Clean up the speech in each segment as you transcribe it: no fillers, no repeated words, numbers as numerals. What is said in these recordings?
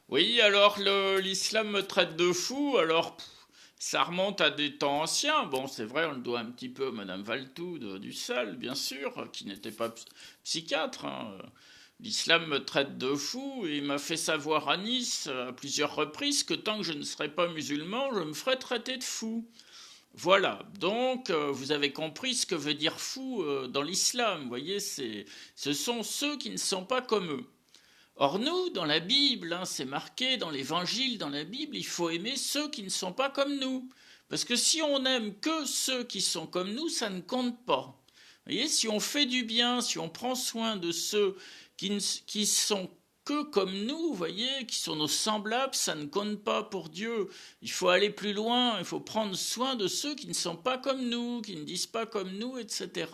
Oui, alors l'islam me traite de fou, alors ça remonte à des temps anciens. Bon, c'est vrai, on le doit un petit peu à Madame Valtout du Sal, bien sûr, qui n'était pas psychiatre, hein. L'islam me traite de fou et m'a fait savoir à Nice à plusieurs reprises que tant que je ne serai pas musulman, je me ferai traiter de fou. Voilà, donc vous avez compris ce que veut dire fou dans l'islam. Vous voyez, ce sont ceux qui ne sont pas comme eux. Or nous, dans la Bible, hein, c'est marqué dans l'Évangile, dans la Bible, il faut aimer ceux qui ne sont pas comme nous. Parce que si on n'aime que ceux qui sont comme nous, ça ne compte pas. Vous voyez, si on fait du bien, si on prend soin de ceux qui sont que comme nous, vous voyez, qui sont nos semblables, ça ne compte pas pour Dieu. Il faut aller plus loin, il faut prendre soin de ceux qui ne sont pas comme nous, qui ne disent pas comme nous, etc.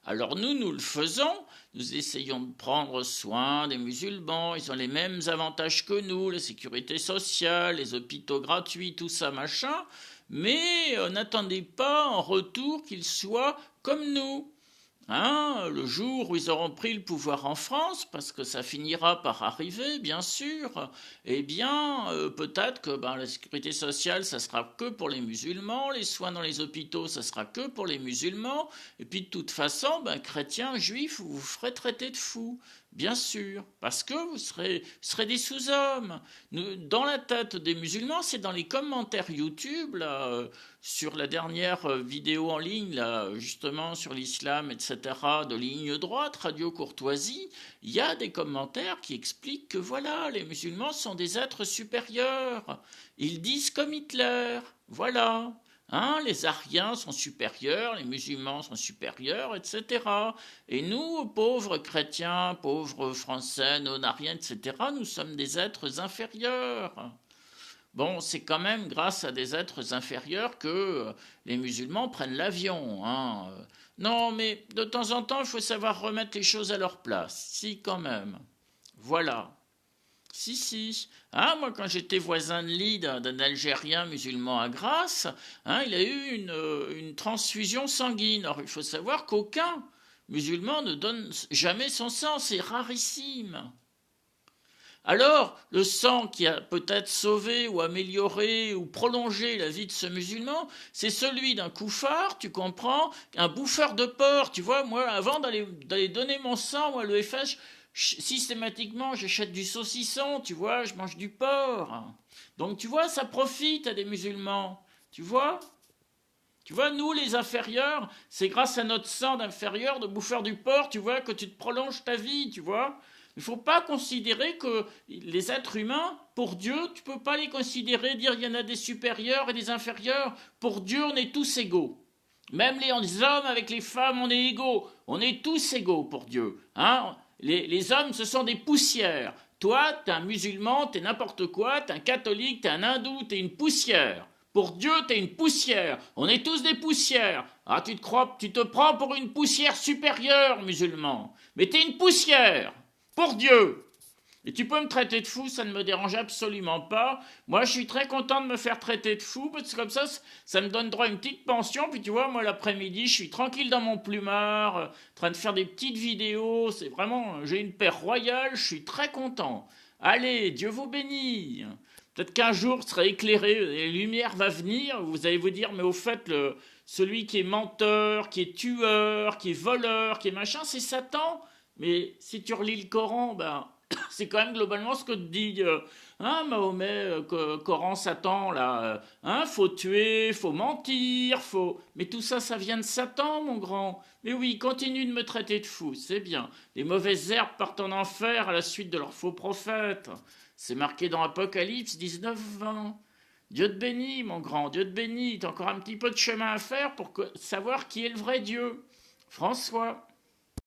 Alors nous le faisons, nous essayons de prendre soin des musulmans, ils ont les mêmes avantages que nous, la sécurité sociale, les hôpitaux gratuits, tout ça machin, mais n'attendez pas en retour qu'ils soient comme nous. Hein, le jour où ils auront pris le pouvoir en France, parce que ça finira par arriver, bien sûr, eh bien, peut-être que la sécurité sociale, ça sera que pour les musulmans, les soins dans les hôpitaux, ça sera que pour les musulmans, et puis de toute façon, chrétiens, juifs, vous vous ferez traiter de fous, bien sûr, parce que vous serez des sous-hommes. Dans la tête des musulmans, c'est dans les commentaires YouTube, là, sur la dernière vidéo en ligne, là, justement sur l'islam, etc., de Ligne Droite, Radio Courtoisie, il y a des commentaires qui expliquent que voilà, les musulmans sont des êtres supérieurs. Ils disent comme Hitler. Voilà. Hein, les Ariens sont supérieurs, les musulmans sont supérieurs, etc. Et nous, pauvres chrétiens, pauvres français, non-ariens, etc., nous sommes des êtres inférieurs. Bon, c'est quand même grâce à des êtres inférieurs que les musulmans prennent l'avion, hein. Non, mais de temps en temps, il faut savoir remettre les choses à leur place. Si, quand même. Voilà. Si, si. Hein, moi, quand j'étais voisin de lit d'un Algérien musulman à Grasse, hein, il a eu une transfusion sanguine. Alors, il faut savoir qu'aucun musulman ne donne jamais son sang. C'est rarissime. Alors, le sang qui a peut-être sauvé ou amélioré ou prolongé la vie de ce musulman, c'est celui d'un couffard, tu comprends, un bouffeur de porc. Tu vois, moi, avant d'aller donner mon sang, moi, le FH, systématiquement, j'achète du saucisson, tu vois, je mange du porc. Donc, tu vois, ça profite à des musulmans. Tu vois? Tu vois, nous, les inférieurs, c'est grâce à notre sang d'inférieur, de bouffeur du porc, tu vois, que tu te prolonges ta vie, tu vois. Il ne faut pas considérer que les êtres humains, pour Dieu, tu ne peux pas les considérer, dire il y en a des supérieurs et des inférieurs. Pour Dieu, on est tous égaux. Même les hommes avec les femmes, on est égaux. On est tous égaux pour Dieu. Hein, les hommes, ce sont des poussières. Toi, t'es un musulman, t'es n'importe quoi, t'es un catholique, t'es un hindou, t'es une poussière. Pour Dieu, t'es une poussière. On est tous des poussières. Ah, tu te prends pour une poussière supérieure, musulman. Mais t'es une poussière. Pour Dieu. Et tu peux me traiter de fou, ça ne me dérange absolument pas. Moi, je suis très content de me faire traiter de fou, parce que comme ça me donne droit à une petite pension. Puis tu vois, moi, l'après-midi, je suis tranquille dans mon plumard, en train de faire des petites vidéos. C'est vraiment, j'ai une paix royale, je suis très content. Allez, Dieu vous bénisse. Peut-être qu'un jour, sera éclairé, et la lumière va venir, vous allez vous dire, mais au fait, celui qui est menteur, qui est tueur, qui est voleur, qui est machin, c'est Satan. Mais si tu relis le Coran, c'est quand même globalement ce que te dit hein, Mahomet, Coran, Satan, là. Hein, faut tuer, faut mentir, faut. Mais tout ça, ça vient de Satan, mon grand. Mais oui, continue de me traiter de fou, c'est bien. Les mauvaises herbes partent en enfer à la suite de leurs faux prophètes. C'est marqué dans Apocalypse 19-20. Dieu te bénit, mon grand, Dieu te bénit. T'as encore un petit peu de chemin à faire pour savoir qui est le vrai Dieu. François.